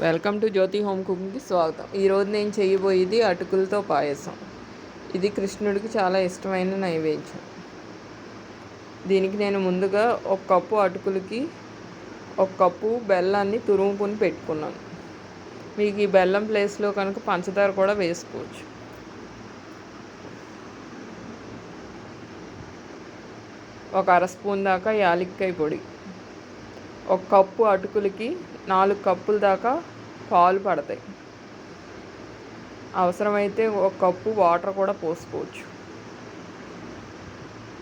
Welcome to Jyothi home కుకింగ్కి స్వాగతం. ఈరోజు నేను చేయబోయేది అటుకులతో పాయసం. ఇది కృష్ణుడికి చాలా ఇష్టమైన నైవేద్యం. దీనికి నేను ముందుగా ఒక కప్పు అటుకులకి ఒక కప్పు బెల్లాన్ని తురుముకొని పెట్టుకున్నాను. మీకు ఈ బెల్లం ప్లేస్లో కనుక పంచదార కూడా వేసుకోవచ్చు. ఒక అర స్పూన్ దాకా యాలక్కాయ పొడి, ఒక కప్పు అటుకులకి 4 కప్పుల దాకా పాలు పడతాయి. అవసరమైతే ఒక కప్పు వాటర్ కూడా పోసుకోవచ్చు.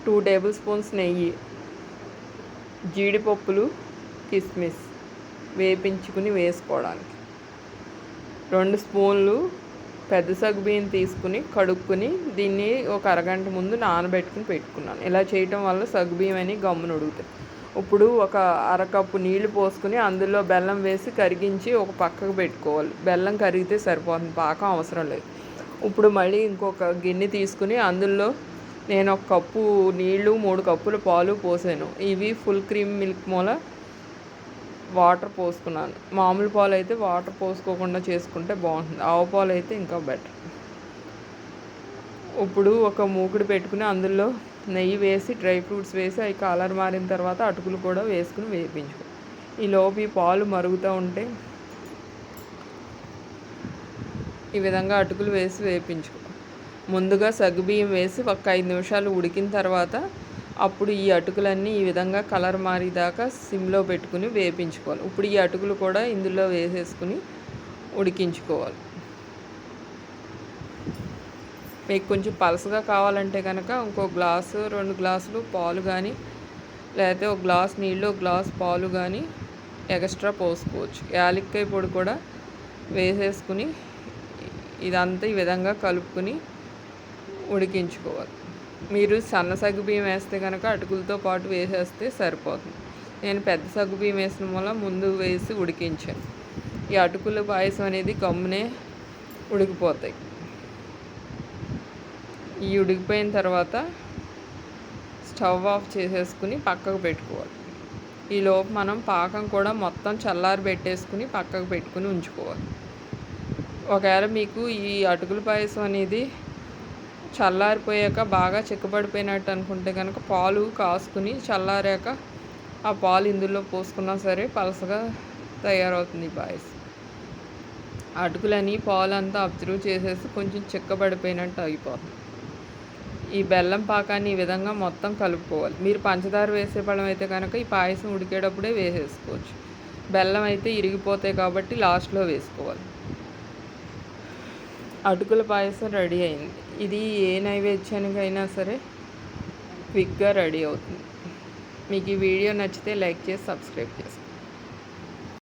2 టేబుల్ స్పూన్స్ నెయ్యి, జీడిపప్పులు, కిస్మిస్ వేపించుకుని వేసుకోవడానికి, 2 స్పూన్లు పెద్ద సగ్గుబియ్యం తీసుకుని కడుక్కుని దీన్ని ఒక అరగంట ముందు నానబెట్టుకుని పెట్టుకున్నాను. ఇలా చేయటం వల్ల సగ్గుబియ్యం అని గమ్మున ఉడుకుతాయి. ఇప్పుడు ఒక అరకప్పు నీళ్లు పోసుకుని అందులో బెల్లం వేసి కరిగించి ఒక పక్కకు పెట్టుకోవాలి. బెల్లం కరిగితే సరిపోతుంది, పాకం అవసరం లేదు. ఇప్పుడు మళ్ళీ ఇంకొక గిన్నె తీసుకుని అందులో నేను ఒక కప్పు నీళ్లు 3 కప్పుల పాలు పోసాను. ఇవి ఫుల్ క్రీమ్ మిల్క్ మూల వాటర్ పోసుకున్నాను. మామూలు పాలు అయితే వాటర్ పోసుకోకుండా చేసుకుంటే బాగుంటుంది. ఆవు పాలు అయితే ఇంకా బెటర్. ఇప్పుడు ఒక మూకుడు పెట్టుకుని అందులో నెయ్యి వేసి డ్రై ఫ్రూట్స్ వేసి అవి కలర్ మారిన తర్వాత అటుకులు కూడా వేసుకుని వేపించుకో. ఈలోపు ఈ పాలు మరుగుతూ ఉంటే ఈ విధంగా అటుకులు వేసి వేపించుకో. ముందుగా సగ్గుబియ్యం వేసి ఒక 5 నిమిషాలు ఉడికిన తర్వాత అప్పుడు ఈ అటుకులన్నీ ఈ విధంగా కలర్ మారేదాకా సిమ్లో పెట్టుకుని వేపించుకోవాలి. ఇప్పుడు ఈ అటుకులు కూడా ఇందులో వేసేసుకుని ఉడికించుకోవాలి. మీకు కొంచెం పలసగా కావాలంటే కనుక ఇంకో గ్లాసు 2 గ్లాసులు పాలు కానీ లేకపోతే ఒక గ్లాస్ నీళ్ళు ఒక గ్లాస్ పాలు కానీ ఎక్స్ట్రా పోసుకోవచ్చు. యాలక్కాయ పొడి కూడా వేసేసుకుని ఇదంతా ఈ విధంగా కలుపుకుని ఉడికించుకోవాలి. మీరు సన్న సగ్గుబియ్యం వేస్తే కనుక అటుకులతో పాటు వేసేస్తే సరిపోతుంది. నేను పెద్ద సగ్గుబియ్యం వేసిన వల్ల ముందు వేసి ఉడికించాను. ఈ అటుకుల పాయసం అనేది గమ్మునే ఉడికిపోతాయి. ఈ ఉడికిపోయిన తర్వాత స్టవ్ ఆఫ్ చేసేసుకుని పక్కకు పెట్టుకోవాలి. ఈలోపు మనం పాకం కూడా మొత్తం చల్లారి పెట్టేసుకుని పక్కకు పెట్టుకుని ఉంచుకోవాలి. ఒకవేళ మీకు ఈ అటుకుల పాయసం అనేది చల్లారిపోయాక బాగా చిక్కబడిపోయినట్టు అనుకుంటే కనుక పాలు కాసుకుని చల్లారాక ఆ పాలు ఇందులో పోసుకున్నా సరే పలసగా తయారవుతుంది ఈ పాయసం. అటుకులని పాలు అంతా అబ్జర్వ్ చేసేసి కొంచెం చిక్కబడిపోయినట్టు అయిపోతుంది. ఈ బెల్లం పాకాన్ని ఈ విధంగా మొత్తం కలుపుకోవాలి. మీరు పంచదార వేసే పళ్ళం అయితే కనుక ఈ పాయసం ఉడికేటప్పుడే వేసేసుకోవచ్చు. బెల్లం అయితే ఇరిగిపోతాయి కాబట్టి లాస్ట్లో వేసుకోవాలి. అటుకుల పాయసం రెడీ అయింది. ఇది ఏ నైవేద్యానికైనా సరే క్విక్గా రెడీ అవుతుంది. మీకు ఈ వీడియో నచ్చితే లైక్ చేసి సబ్స్క్రైబ్ చేసుకోండి.